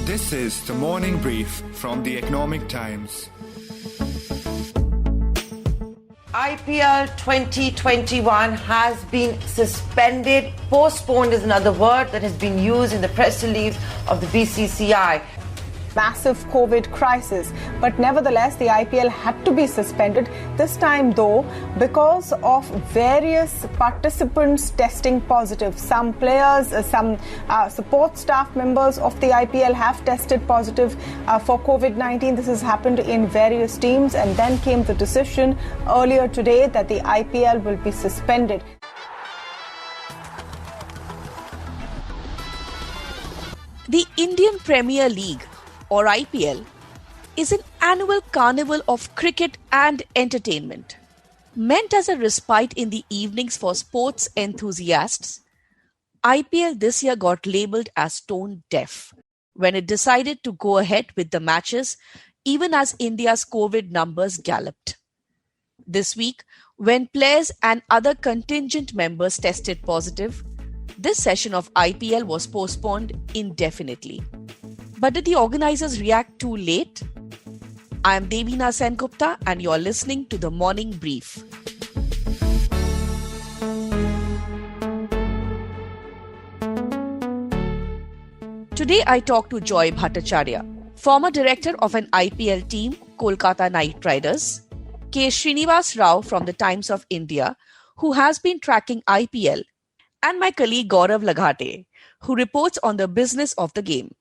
This is the morning brief from the Economic Times. IPL 2021 has been suspended. Postponed is another word that has been used in the press release of the BCCI. Massive COVID crisis, but nevertheless the IPL had to be suspended, this time though because of various participants testing positive. Some players, some support staff members of the IPL have tested positive for COVID-19. This has happened in various teams, and then came the decision earlier today that the IPL will be suspended. The Indian Premier League, or IPL, is an annual carnival of cricket and entertainment. Meant as a respite in the evenings for sports enthusiasts, IPL this year got labelled as tone deaf when it decided to go ahead with the matches even as India's COVID numbers galloped. This week, when players and other contingent members tested positive, this session of IPL was postponed indefinitely. But did the organizers react too late? I am Devina Sengupta and you are listening to the Morning Brief. Today I talk to Joy Bhattacharjya, former director of an IPL team, Kolkata Knight Riders, K. Shriniwas Rao from the Times of India, who has been tracking IPL, and my colleague Gaurav Laghate, who reports on the business of the game.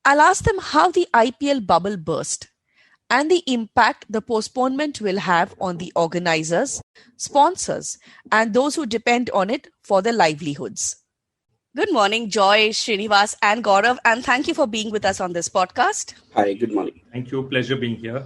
I'll ask them how the IPL bubble burst and the impact the postponement will have on the organizers, sponsors, and those who depend on it for their livelihoods. Good morning, Joy, Srinivas, and Gaurav, and thank you for being with us on this podcast. Hi, good morning. Thank you. Pleasure being here.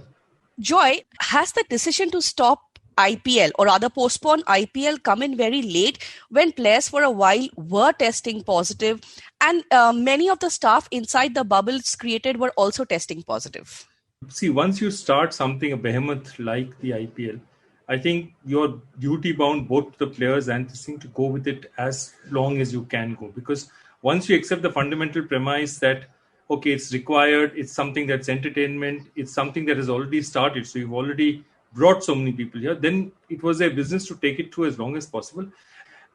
Joy, has the decision to stop IPL or rather postpone IPL come in very late when players for a while were testing positive and many of the staff inside the bubbles created were also testing positive? See, once you start something, a behemoth like the IPL, I think you're duty bound both to the players and the thing to go with it as long as you can go. Because once you accept the fundamental premise that, okay, it's required, it's something that's entertainment, it's something that has already started, so you've already brought so many people here, then it was a business to take it through as long as possible.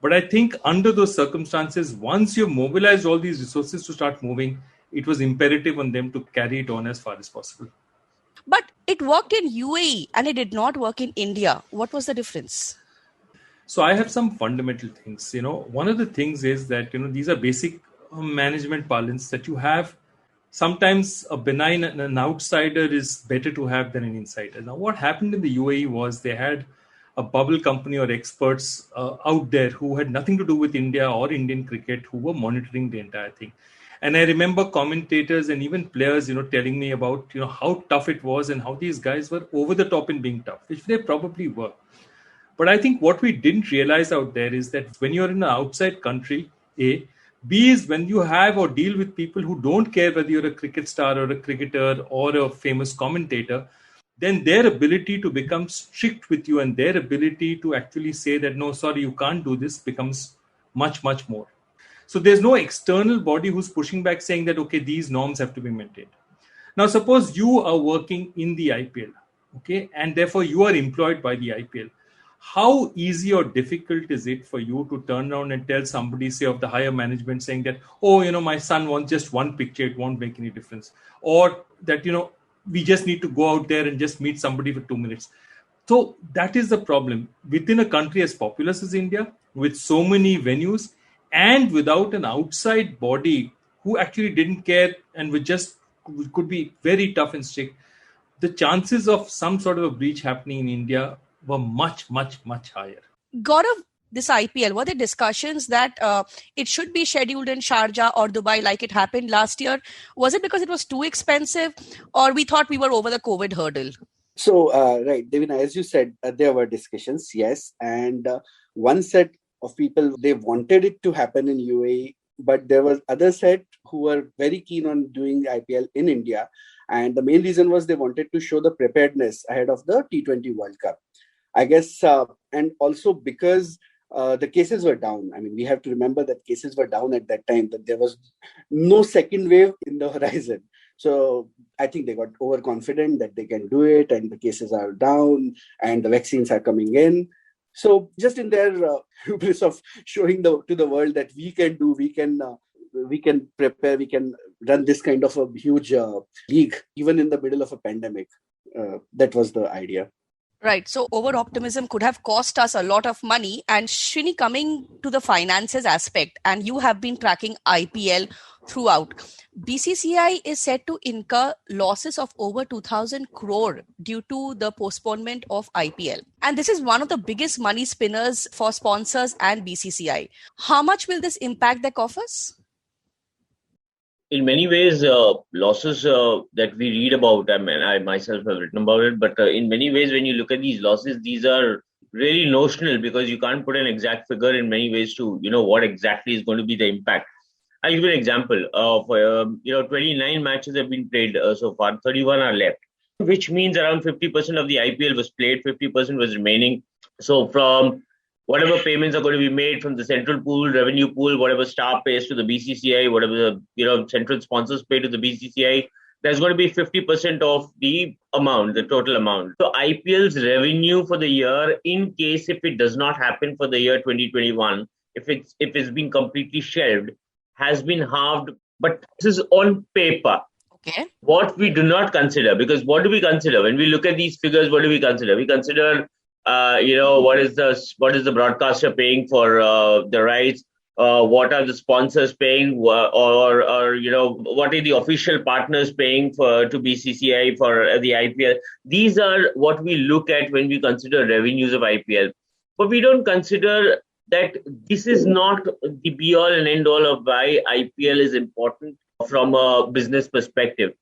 But I think under those circumstances, once you mobilized all these resources to start moving, it was imperative on them to carry it on as far as possible. But it worked in UAE and it did not work in India. What was the difference? So I have some fundamental things. One of the things is that, these are basic management parlance that you have. Sometimes a benign and an outsider is better to have than an insider. Now, what happened in the UAE was they had a bubble company or experts out there who had nothing to do with India or Indian cricket who were monitoring the entire thing. And I remember commentators and even players, telling me about, how tough it was and how these guys were over the top in being tough, which they probably were. But I think what we didn't realize out there is that when you're in an outside country, B is when you have or deal with people who don't care whether you're a cricket star or a cricketer or a famous commentator, then their ability to become strict with you and their ability to actually say that, no, sorry, you can't do this becomes much, much more. So there's no external body who's pushing back saying that, okay, these norms have to be maintained. Now, suppose you are working in the IPL, okay, and therefore you are employed by the IPL. How easy or difficult is it for you to turn around and tell somebody, say, of the higher management saying that, oh, my son wants just one picture, it won't make any difference. Or that, we just need to go out there and just meet somebody for 2 minutes. So that is the problem. Within a country as populous as India, with so many venues, and without an outside body who actually didn't care and could be very tough and strict, the chances of some sort of a breach happening in India were much, much, much higher. Gaurav, this IPL, were there discussions that it should be scheduled in Sharjah or Dubai like it happened last year? Was it because it was too expensive or we thought we were over the COVID hurdle? So, right, Devina, as you said, there were discussions, yes. And one set of people, they wanted it to happen in UAE, but there was other set who were very keen on doing IPL in India. And the main reason was they wanted to show the preparedness ahead of the T20 World Cup. I guess, and also because the cases were down. I mean, we have to remember that cases were down at that time, that there was no second wave in the horizon. So I think they got overconfident that they can do it, and the cases are down and the vaccines are coming in. So just in their hubris of showing to the world that we can do, we can prepare, we can run this kind of a huge league, even in the middle of a pandemic. That was the idea. Right. So over-optimism could have cost us a lot of money. And Srini, coming to the finances aspect, and you have been tracking IPL throughout, BCCI is said to incur losses of over 2,000 crore due to the postponement of IPL. And this is one of the biggest money spinners for sponsors and BCCI. How much will this impact their coffers? In many ways, losses that we read about, I mean, I myself have written about it, but in many ways, when you look at these losses, these are really notional, because you can't put an exact figure in many ways to, what exactly is going to be the impact. I'll give you an example. 29 matches have been played so far, 31 are left, which means around 50% of the IPL was played, 50% was remaining. So from whatever payments are going to be made from the central pool, revenue pool, whatever star pays to the BCCI, whatever the central sponsors pay to the BCCI, there's going to be 50% of the amount, the total amount. So IPL's revenue for the year, in case if it does not happen for the year 2021, if it's been completely shelved, has been halved. But this is on paper. Okay. What we do not consider, because what do we consider when we look at these figures? What do we consider? We consider what is the broadcaster paying for the rights? What are the sponsors paying, or what are the official partners paying to BCCI for the IPL? These are what we look at when we consider revenues of IPL. But we don't consider that this is not the be all and end all of why IPL is important from a business perspective.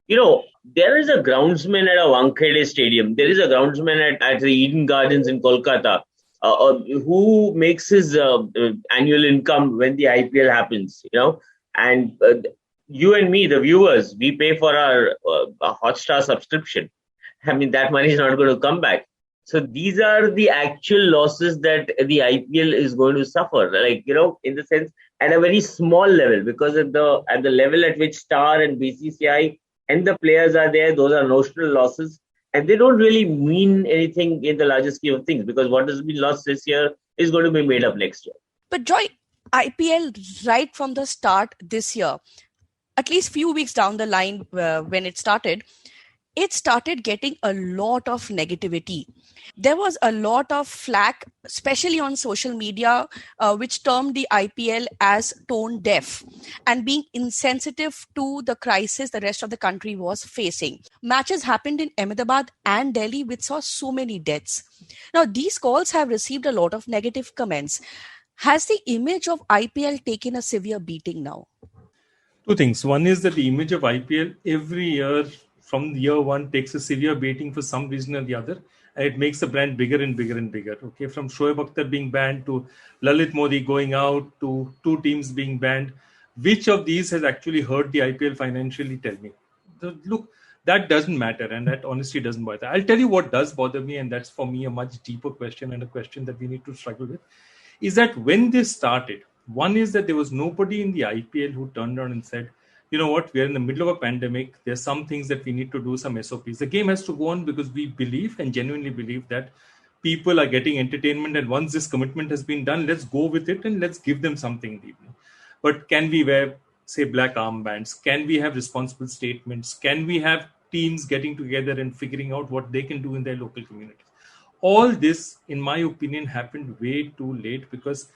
There is a groundsman at a Laghate stadium. There is a groundsman at the Eden Gardens in Kolkata who makes his annual income when the IPL happens, and you and me, the viewers, we pay for our Hotstar subscription. I mean, that money is not going to come back. So these are the actual losses that the IPL is going to suffer, in the sense at a very small level, because at the level at which Star and BCCI and the players are there, those are notional losses, and they don't really mean anything in the larger scheme of things, because what has been lost this year is going to be made up next year. But Joy, IPL right from the start this year, at least few weeks down the line when it started getting a lot of negativity. There was a lot of flack, especially on social media, which termed the IPL as tone deaf and being insensitive to the crisis the rest of the country was facing. Matches happened in Ahmedabad and Delhi, which saw so many deaths. Now, these calls have received a lot of negative comments. Has the image of IPL taken a severe beating now? Two things. One is that the image of IPL every year from year one takes a severe beating for some reason or the other, and it makes the brand bigger and bigger and bigger. Okay, from Shoaib Akhtar being banned to Lalit Modi going out to two teams being banned, which of these has actually hurt the IPL financially? Tell me. Look, that doesn't matter, and that honestly doesn't bother. I'll tell you what does bother me, and that's for me a much deeper question, and a question that we need to struggle with, is that when this started, one is that there was nobody in the IPL who turned around and said, you know what, we're in the middle of a pandemic. There's some things that we need to do, some SOPs. The game has to go on because we believe and genuinely believe that people are getting entertainment. And once this commitment has been done, let's go with it and let's give them something in the evening. But can we wear, say, black armbands? Can we have responsible statements? Can we have teams getting together and figuring out what they can do in their local communities? All this, in my opinion, happened way too late, because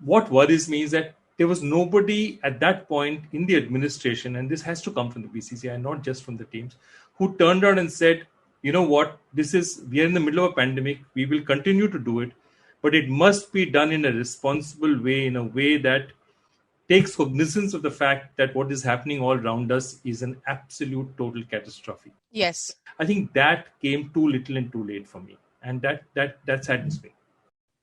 what worries me is that there was nobody at that point in the administration, and this has to come from the BCCI, not just from the teams, who turned around and said, you know what, we are in the middle of a pandemic, we will continue to do it, but it must be done in a responsible way, in a way that takes cognizance of the fact that what is happening all around us is an absolute total catastrophe. Yes. I think that came too little and too late for me, and that saddens me.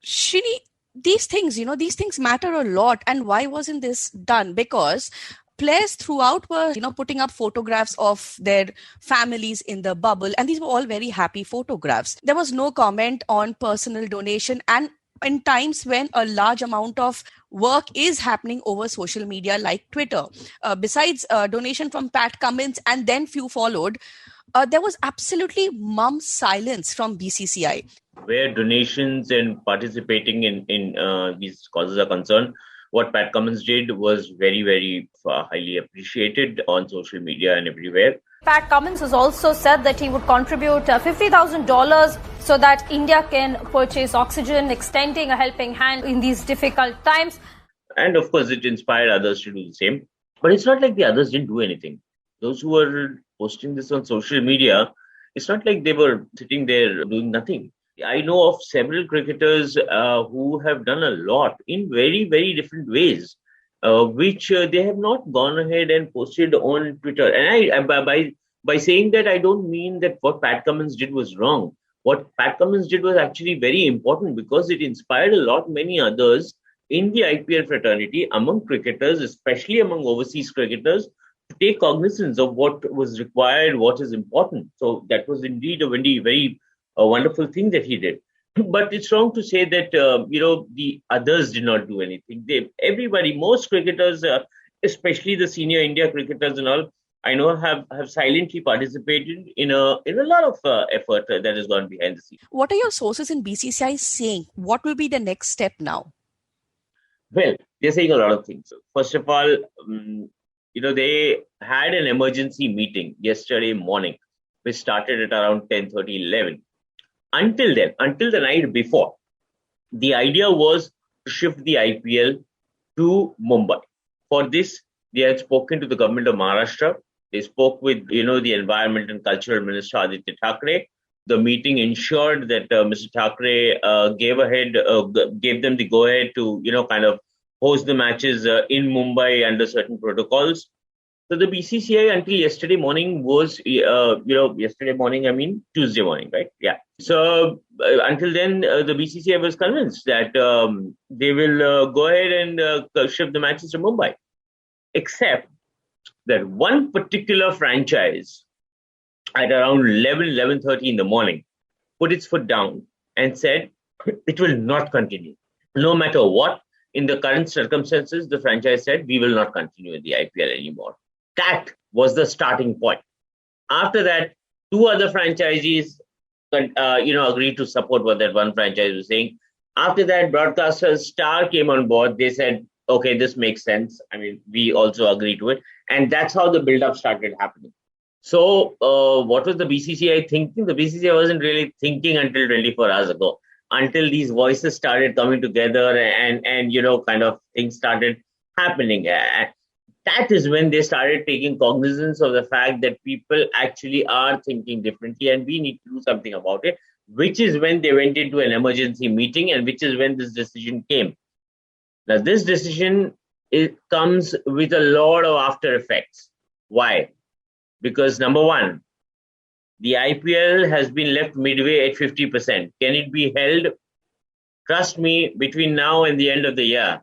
Shrini, these things matter a lot. And why wasn't this done? Because players throughout were, putting up photographs of their families in the bubble. And these were all very happy photographs. There was no comment on personal donation. And in times when a large amount of work is happening over social media like Twitter. Besides donation from Pat Cummins and then few followed, there was absolutely mum silence from BCCI. Where donations and participating in these causes are concerned, what Pat Cummins did was very, very highly appreciated on social media and everywhere. Pat Cummins has also said that he would contribute $50,000 so that India can purchase oxygen, extending a helping hand in these difficult times. And of course, it inspired others to do the same. But it's not like the others didn't do anything. Those who were posting this on social media, it's not like they were sitting there doing nothing. I know of several cricketers who have done a lot in very, very different ways, which they have not gone ahead and posted on Twitter. And by saying that, I don't mean that what Pat Cummins did was wrong. What Pat Cummins did was actually very important because it inspired a lot many others in the IPL fraternity, among cricketers, especially among overseas cricketers, to take cognizance of what was required, what is important. So that was indeed a very wonderful thing that he did. But it's wrong to say that, the others did not do anything. Everybody, most cricketers, especially the senior India cricketers and all, I know have silently participated in a lot of effort that has gone behind the scenes. What are your sources in BCCI saying? What will be the next step now? Well, they're saying a lot of things. First of all, they had an emergency meeting yesterday morning, which started at around 10:30, 11. Until then, until the night before, the idea was to shift the IPL to Mumbai. For this, they had spoken to the government of Maharashtra. They spoke with, the Environment and Cultural Minister Aditya Thackeray. The meeting ensured that Mr. Thackeray gave them the go-ahead to, kind of host the matches in Mumbai under certain protocols. So the BCCI until yesterday morning was, Tuesday morning, right? Yeah. So until then, the BCCI was convinced that they will go ahead and shift the matches to Mumbai. Except that one particular franchise at around 11:30 in the morning put its foot down and said it will not continue. No matter what, in the current circumstances, the franchise said we will not continue in the IPL anymore. That was the starting point. After that, two other franchisees, agreed to support what that one franchise was saying. After that, broadcaster Star came on board. They said, okay, this makes sense. I mean, we also agree to it. And that's how the build-up started happening. So what was the BCCI thinking? The BCCI wasn't really thinking until 24 hours ago, until these voices started coming together and kind of things started happening. That is when they started taking cognizance of the fact that people actually are thinking differently and we need to do something about it, which is when they went into an emergency meeting and which is when this decision came. Now, this decision comes with a lot of after effects. Why? Because number one, the IPL has been left midway at 50%. Can it be held? Trust me, between now and the end of the year,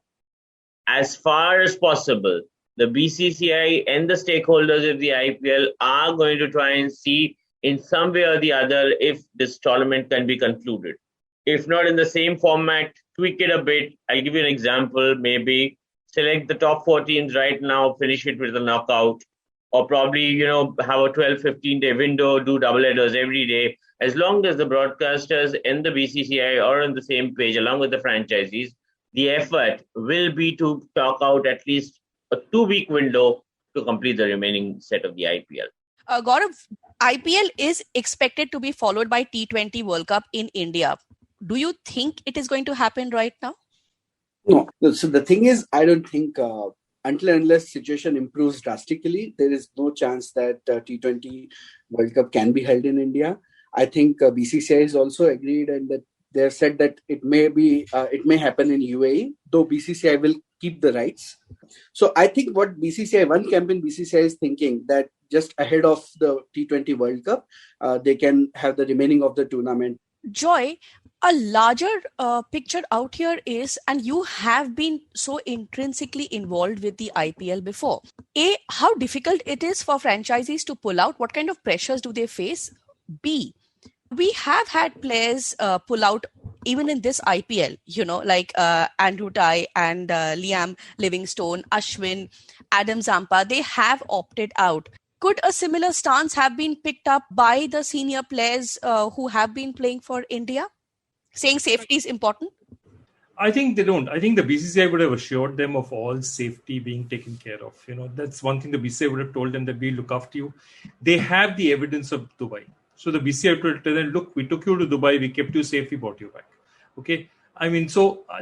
as far as possible, the BCCI and the stakeholders of the IPL are going to try and see in some way or the other if this tournament can be concluded. If not in the same format, tweak it a bit. I'll give you an example. Maybe select the top 4 teams right now, finish it with a knockout, or probably, have a 12-15 day window, do double headers every day. As long as the broadcasters and the BCCI are on the same page, along with the franchisees, the effort will be to talk out at least a 2-week window to complete the remaining set of the IPL. Gaurav, IPL is expected to be followed by T20 World Cup in India. Do you think it is going to happen right now? No. So the thing is, I don't think until and unless situation improves drastically, there is no chance that T20 World Cup can be held in India. I think BCCI has also agreed and that they have said that it may happen in UAE, though BCCI will keep the rights. So I think what one campaign BCCI is thinking that just ahead of the T20 World Cup, they can have the remaining of the tournament. Joy, a larger picture out here is, and you have been so intrinsically involved with the IPL before. A, how difficult it is for franchisees to pull out? What kind of pressures do they face? B, we have had players pull out even in this IPL, like Andrew Ty and Liam Livingstone, Ashwin, Adam Zampa, they have opted out. Could a similar stance have been picked up by the senior players who have been playing for India, saying safety is important? I think they don't. I think the BCCI would have assured them of all safety being taken care of. That's one thing the BCCI would have told them, that we look after you. They have the evidence of Dubai. So the BCCI would tell them, look, we took you to Dubai, we kept you safe, we brought you back. Okay.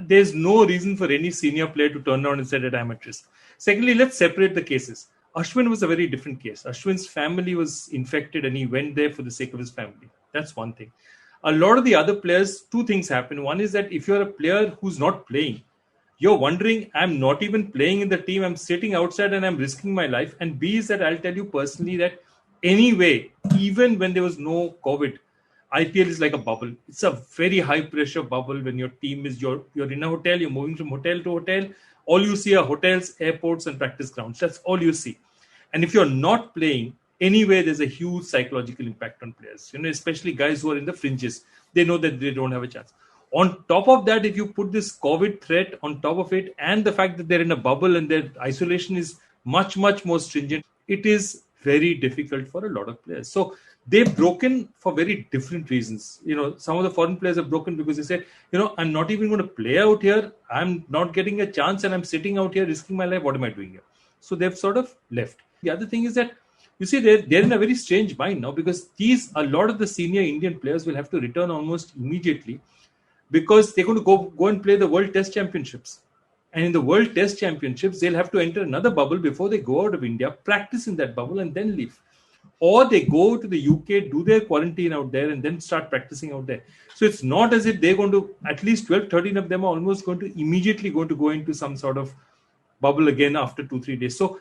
There's no reason for any senior player to turn around and say that I'm at risk. Secondly, let's separate the cases. Ashwin was a very different case. Ashwin's family was infected and he went there for the sake of his family. That's one thing. A lot of the other players, two things happen. One is that if you're a player who's not playing, you're wondering, I'm not even playing in the team, I'm sitting outside and I'm risking my life. And B is that I'll tell you personally that anyway, even when there was no COVID, IPL is like a bubble. It's a very high pressure bubble when your team is, you're in a hotel, you're moving from hotel to hotel. All you see are hotels, airports and practice grounds. That's all you see. And if you're not playing, anyway, there's a huge psychological impact on players, especially guys who are in the fringes. They know that they don't have a chance. On top of that, if you put this COVID threat on top of it and the fact that they're in a bubble and their isolation is much, much more stringent, it is very difficult for a lot of players. So they've broken for very different reasons. Some of the foreign players have broken because they said, I'm not even going to play out here. I'm not getting a chance and I'm sitting out here risking my life. What am I doing here? So they've sort of left. The other thing is that, you see, they're in a very strange mind now, because a lot of the senior Indian players will have to return almost immediately, because they're going to go and play the World Test Championships. And in the World Test Championships, they'll have to enter another bubble before they go out of India, practice in that bubble and then leave. Or they go to the UK, do their quarantine out there and then start practicing out there. So it's not as if they're going to, at least 12, 13 of them are almost going to immediately go into some sort of bubble again after 2-3 days. So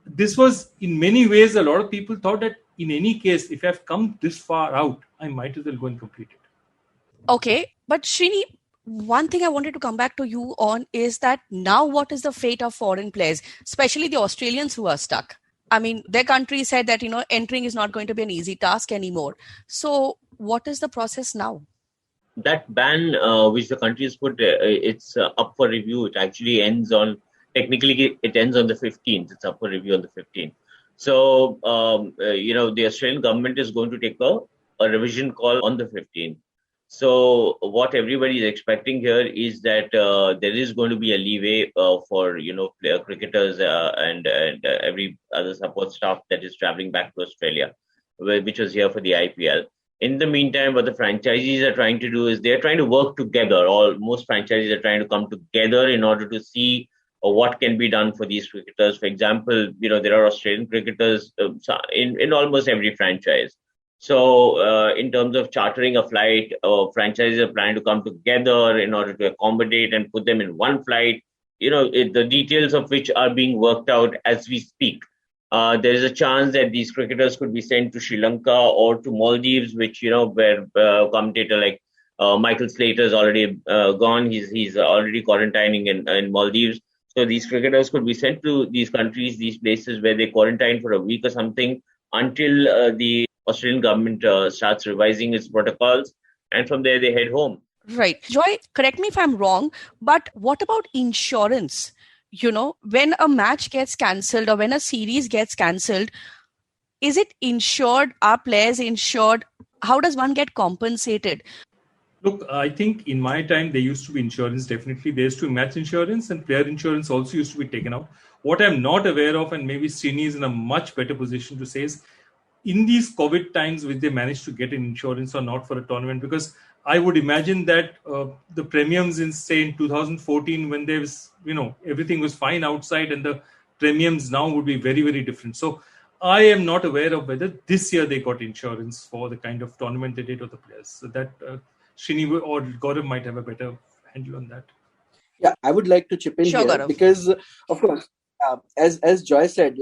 this was, in many ways, a lot of people thought that in any case, if I've come this far out, I might as well go and complete it. Okay, but Srini, one thing I wanted to come back to you on is that now what is the fate of foreign players, especially the Australians who are stuck? I mean, their country said that, entering is not going to be an easy task anymore. So what is the process now? That ban which the country has put, it's up for review. It actually technically it ends on the 15th. It's up for review on the 15th. So, the Australian government is going to take a revision call on the 15th. So what everybody is expecting here is that there is going to be a leeway for, player cricketers and every other support staff that is traveling back to Australia, which was here for the IPL. In the meantime, what the franchisees are trying to do is they're trying to work together. Most franchisees are trying to come together in order to see what can be done for these cricketers. For example, there are Australian cricketers in almost every franchise. So in terms of chartering a flight, franchises are planning to come together in order to accommodate and put them in one flight, the details of which are being worked out as we speak. There is a chance that these cricketers could be sent to Sri Lanka or to Maldives, which, where commentator like Michael Slater is already gone. He's already quarantining in Maldives. So these cricketers could be sent to these countries, these places where they quarantine for a week or something until the Australian government starts revising its protocols, and from there they head home. Right. Joy, correct me if I'm wrong, but what about insurance? When a match gets cancelled or when a series gets cancelled, is it insured? Are players insured? How does one get compensated? Look, I think in my time, there used to be insurance, definitely. There used to be match insurance, and player insurance also used to be taken out. What I'm not aware of, and maybe Srini is in a much better position to say, is in these COVID times, which they managed to get an insurance or not for a tournament, because I would imagine that the premiums in 2014, when there was, everything was fine outside, and the premiums now would be very, very different. So I am not aware of whether this year they got insurance for the kind of tournament they did with the players. So that Srini or Gaurav might have a better handle on that. Yeah, I would like to chip in here, Gaurav. Because, of course, as Joy said,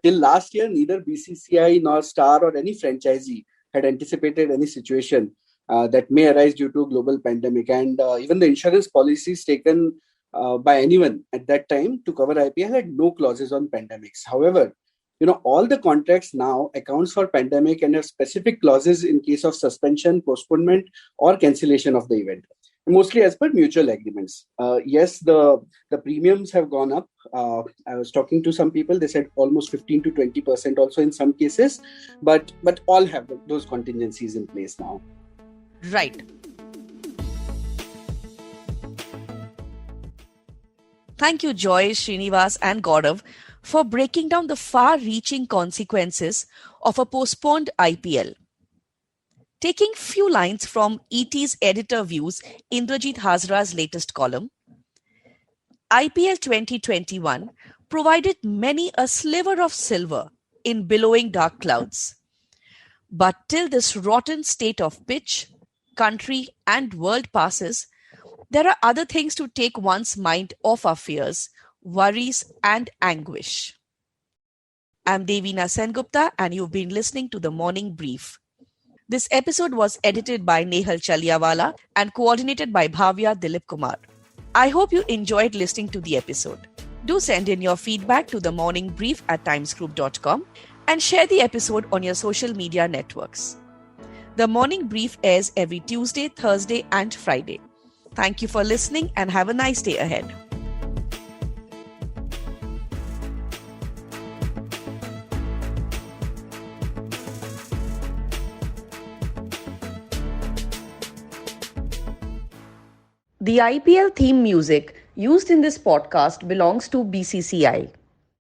till last year, neither BCCI nor Star or any franchisee had anticipated any situation that may arise due to global pandemic. And even the insurance policies taken by anyone at that time to cover IPL had no clauses on pandemics. However, all the contracts now accounts for pandemic and have specific clauses in case of suspension, postponement, or cancellation of the event. Mostly as per mutual agreements. Yes, the premiums have gone up. I was talking to some people; they said almost 15 to 20% also in some cases, but all have those contingencies in place now. Right. Thank you, Joy, Srinivas, and Gaurav for breaking down the far-reaching consequences of a postponed IPL. Taking few lines from ET's editor views, Indrajit Hazra's latest column, IPL 2021 provided many a sliver of silver in billowing dark clouds. But till this rotten state of pitch, country and world passes, there are other things to take one's mind off our fears, worries and anguish. I'm Devina Sengupta and you've been listening to The Morning Brief. This episode was edited by Nehal Chaliawala and coordinated by Bhavya Dilip Kumar. I hope you enjoyed listening to the episode. Do send in your feedback to themorningbrief@timesgroup.com and share the episode on your social media networks. The Morning Brief airs every Tuesday, Thursday and Friday. Thank you for listening and have a nice day ahead. The IPL theme music used in this podcast belongs to BCCI.